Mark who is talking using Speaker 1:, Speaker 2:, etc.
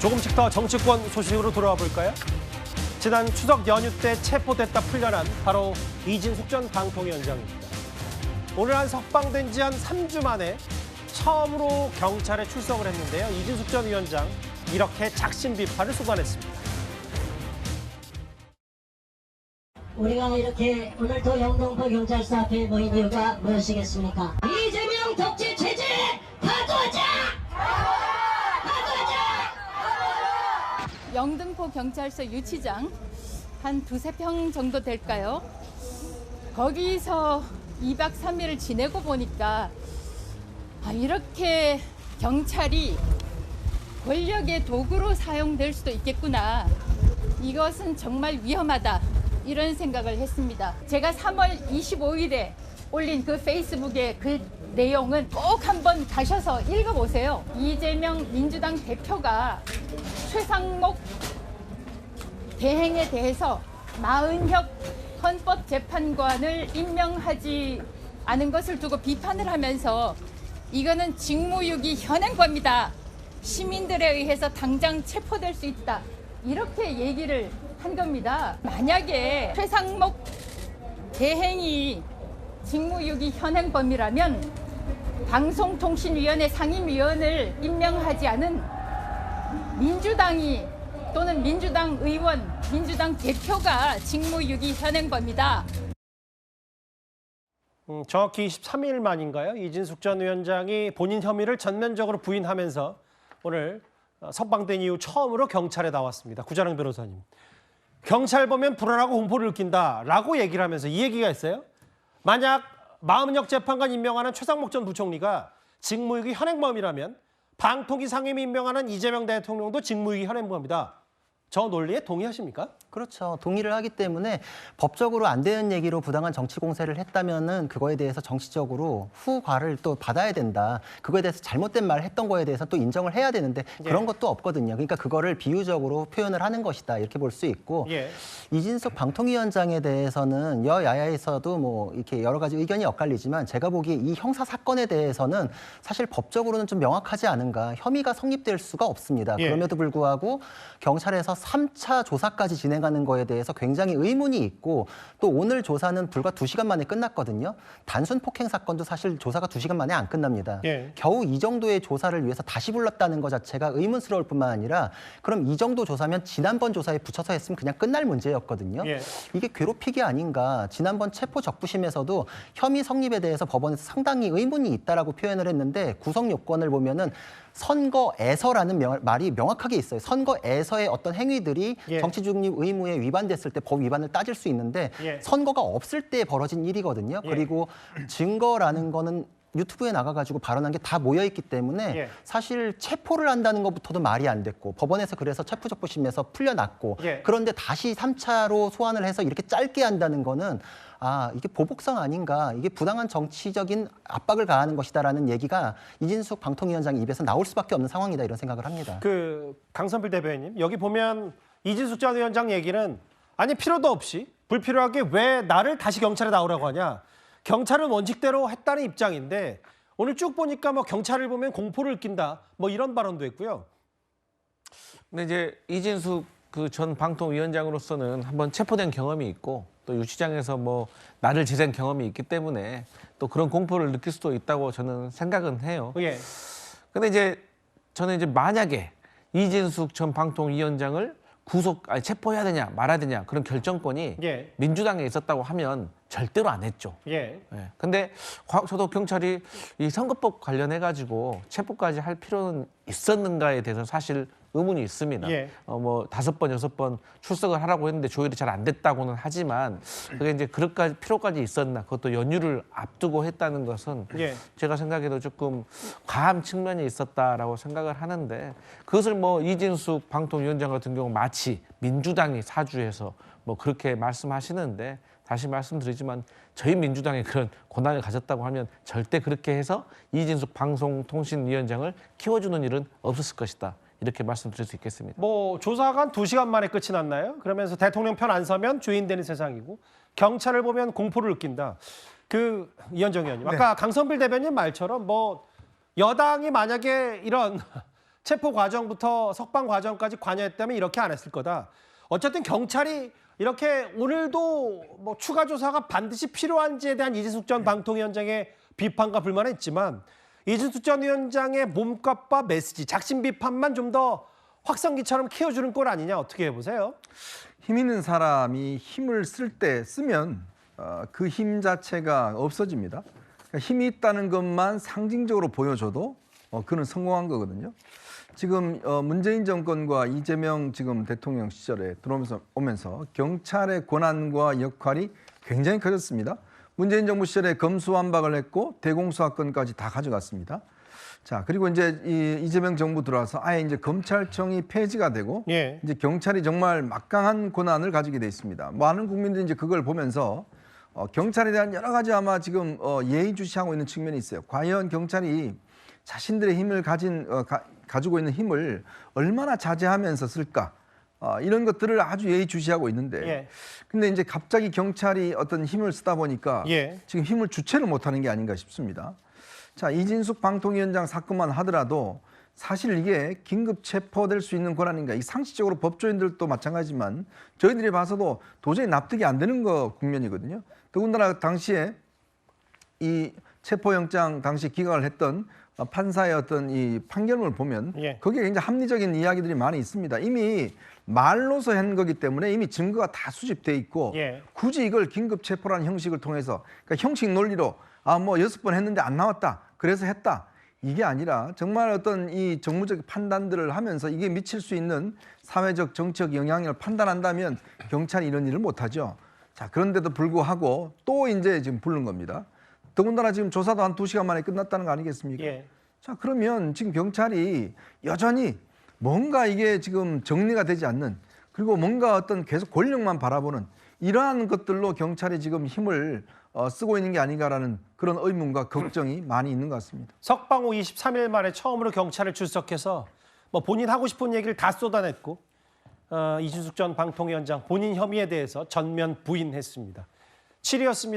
Speaker 1: 조금씩 더 정치권 소식으로 돌아와 볼까요? 지난 추석 연휴 때 체포됐다 풀려난 바로 이진숙 전 방통위원장입니다. 오늘 석방된 지 한 3주 만에 처음으로 경찰에 출석을 했는데요. 이진숙 전 위원장 이렇게 작심 비판을 쏟아냈습니다.
Speaker 2: 우리가 이렇게 오늘도 영등포 경찰서 앞에 모인 이유가 무엇이겠습니까? 이재명 독재 체제 가도하자!
Speaker 3: 영등포 경찰서 유치장 한 두세 평 정도 될까요? 거기서 2박 3일을 지내고 보니까 이렇게 경찰이 권력의 도구로 사용될 수도 있겠구나. 이것은 정말 위험하다. 이런 생각을 했습니다. 제가 3월 25일에 올린 그 페이스북의 그 내용은 꼭 한번 가셔서 읽어보세요. 이재명 민주당 대표가 최상목 대행에 대해서 마은혁 헌법재판관을 임명하지 않은 것을 두고 비판을 하면서 이거는 직무유기 현행범이다. 시민들에 의해서 당장 체포될 수 있다. 이렇게 얘기를 한 겁니다. 만약에 최상목 대행이 직무유기 현행범이라면 방송통신위원회 상임위원을 임명하지 않은 민주당이 또는 민주당 의원, 민주당 대표가 직무유기 현행범이다.
Speaker 1: 정확히 23일 만인가요? 이진숙 전 위원장이 본인 혐의를 전면적으로 부인하면서 오늘 석방된 이후 처음으로 경찰에 나왔습니다. 구자랑 변호사님. 경찰 보면 불안하고 공포를 느낀다라고 얘기를 하면서 이 얘기가 있어요. 만약 마은혁 재판관 임명하는 최상목 전 부총리가 직무유기 현행범이라면 방통위 상임위 임명하는 이재명 대통령도 직무유기 현행범이다. 저 논리에 동의하십니까?
Speaker 4: 그렇죠. 동의를 하기 때문에 법적으로 안 되는 얘기로 부당한 정치 공세를 했다면은 그거에 대해서 정치적으로 후과를 또 받아야 된다. 그거에 대해서 잘못된 말을 했던 거에 대해서 또 인정을 해야 되는데 그런 것도 없거든요. 그러니까 그거를 비유적으로 표현을 하는 것이다. 이렇게 볼 수 있고 이진숙 방통위원장에 대해서는 여야에서도 뭐 이렇게 여러 가지 의견이 엇갈리지만 제가 보기에 이 형사 사건에 대해서는 사실 법적으로는 좀 명확하지 않은가. 혐의가 성립될 수가 없습니다. 그럼에도 불구하고 경찰에서 3차 조사까지 진행하는 거에 대해서 굉장히 의문이 있고 또 오늘 조사는 불과 2시간 만에 끝났거든요. 단순 폭행 사건도 사실 조사가 2시간 만에 안 끝납니다. 겨우 이 정도의 조사를 위해서 다시 불렀다는 것 자체가 의문스러울 뿐만 아니라 그럼 이 정도 조사면 지난번 조사에 붙여서 했으면 그냥 끝날 문제였거든요. 이게 괴롭히기 아닌가. 지난번 체포 적부심에서도 혐의 성립에 대해서 법원에서 상당히 의문이 있다라고 표현을 했는데 구성 요건을 보면은 선거에서라는 말이 명확하게 있어요. 선거에서의 어떤 행위들이 정치 중립 의무에 위반됐을 때 법 위반을 따질 수 있는데 선거가 없을 때 벌어진 일이거든요. 그리고 증거라는 거는 유튜브에 나가가지고 발언한 게 다 모여있기 때문에 사실 체포를 한다는 것부터도 말이 안 됐고 법원에서 그래서 체포적부심에서 풀려났고 그런데 다시 3차로 소환을 해서 이렇게 짧게 한다는 거는 이게 보복성 아닌가, 이게 부당한 정치적인 압박을 가하는 것이다라는 얘기가 이진숙 방통위원장 입에서 나올 수밖에 없는 상황이다 이런 생각을 합니다.
Speaker 1: 강선필 대변인, 여기 보면 이진숙 전 위원장 얘기는 아니 필요도 없이 불필요하게 왜 나를 다시 경찰에 나오라고 하냐. 경찰은 원칙대로 했다는 입장인데 오늘 쭉 보니까 뭐 경찰을 보면 공포를 느낀다 뭐 이런 발언도 했고요.
Speaker 5: 근데 이제 이진숙 그 전 방통위원장으로서는 한번 체포된 경험이 있고 또 유치장에서 뭐 나를 지낸 경험이 있기 때문에 또 그런 공포를 느낄 수도 있다고 저는 생각은 해요. 근데 이제 저는 이제 만약에 이진숙 전 방통위원장을 체포해야 되냐 말아야 되냐 그런 결정권이 민주당에 있었다고 하면 절대로 안 했죠. 근데 저도 경찰이 이 선거법 관련해 가지고 체포까지 할 필요는 있었는가에 대해서 사실 의문이 있습니다. 뭐 5번, 6번 출석을 하라고 했는데 조율이 잘 안 됐다고는 하지만 그게 이제 그럴까지 필요까지 있었나? 그것도 연휴를 앞두고 했다는 것은 제가 생각해도 조금 과한 측면이 있었다라고 생각을 하는데 그것을 뭐 이진숙 방통위원장 같은 경우 마치 민주당이 사주해서 뭐 그렇게 말씀하시는데 다시 말씀드리지만 저희 민주당이 그런 권한을 가졌다고 하면 절대 그렇게 해서 이진숙 방송통신위원장을 키워주는 일은 없었을 것이다. 이렇게 말씀드릴 수 있겠습니다.
Speaker 1: 뭐 조사가 한 2시간 만에 끝이 났나요? 그러면서 대통령 편 안 서면 죄인 되는 세상이고 경찰을 보면 공포를 느낀다. 이현정 의원님, 아까 강선필 대변인 말처럼 뭐 여당이 만약에 이런 체포 과정부터 석방 과정까지 관여했다면 이렇게 안 했을 거다. 어쨌든 경찰이 이렇게 오늘도 뭐 추가 조사가 반드시 필요한지에 대한 이진숙 전 방통위원장의 비판과 불만은 있지만 이진숙 전 위원장의 몸값과 메시지, 작심 비판만 좀 더 확성기처럼 키워주는 꼴 아니냐, 어떻게 해보세요?
Speaker 6: 힘 있는 사람이 힘을 쓰면 그 힘 자체가 없어집니다. 그러니까 힘이 있다는 것만 상징적으로 보여줘도 그는 성공한 거거든요. 지금 문재인 정권과 이재명 지금 대통령 시절에 오면서 경찰의 권한과 역할이 굉장히 커졌습니다. 문재인 정부 시절에 검수완박을 했고 대공수사권까지 다 가져갔습니다. 자, 그리고 이제 이재명 정부 들어와서 아예 이제 검찰청이 폐지가 되고
Speaker 1: 예.
Speaker 6: 이제 경찰이 정말 막강한 권한을 가지게 돼 있습니다. 많은 국민들이 이제 그걸 보면서 경찰에 대한 여러 가지 아마 지금 예의주시하고 있는 측면이 있어요. 과연 경찰이 자신들의 힘을 가지고 있는 힘을 얼마나 자제하면서 쓸까? 이런 것들을 아주 예의주시하고 있는데,
Speaker 1: 예.
Speaker 6: 근데 이제 갑자기 경찰이 어떤 힘을 쓰다 보니까
Speaker 1: 예.
Speaker 6: 지금 힘을 주체를 못하는 게 아닌가 싶습니다. 자, 이진숙 방통위원장 사건만 하더라도 사실 이게 긴급 체포될 수 있는 권한인가? 이 상식적으로 법조인들도 마찬가지지만 저희들이 봐서도 도저히 납득이 안 되는 국면이거든요. 더군다나 당시에 이 체포영장 당시 기각을 했던 판사의 어떤 이 판결문을 보면
Speaker 1: 예.
Speaker 6: 거기에 굉장히 합리적인 이야기들이 많이 있습니다. 이미 말로서 한 거기 때문에 이미 증거가 다 수집돼 있고
Speaker 1: 예.
Speaker 6: 굳이 이걸 긴급 체포라는 형식을 통해서 그러니까 형식 논리로 뭐 6번 했는데 안 나왔다. 그래서 했다. 이게 아니라 정말 어떤 이 정무적 판단들을 하면서 이게 미칠 수 있는 사회적 정치적 영향을 판단한다면 경찰이 이런 일을 못하죠. 자, 그런데도 불구하고 또 이제 지금 부른 겁니다. 더군다나 지금 조사도 한 2시간 만에 끝났다는 거 아니겠습니까?
Speaker 1: 예.
Speaker 6: 자, 그러면 지금 경찰이 여전히 뭔가 이게 지금 정리가 되지 않는 그리고 뭔가 어떤 계속 권력만 바라보는 이러한 것들로 경찰이 지금 힘을 쓰고 있는 게 아닌가라는 그런 의문과 걱정이 많이 있는 것 같습니다.
Speaker 1: 석방 후 23일 만에 처음으로 경찰에 출석해서 뭐 본인 하고 싶은 얘기를 다 쏟아냈고 이진숙 전 방통위원장 본인 혐의에 대해서 전면 부인했습니다. 7위였습니다.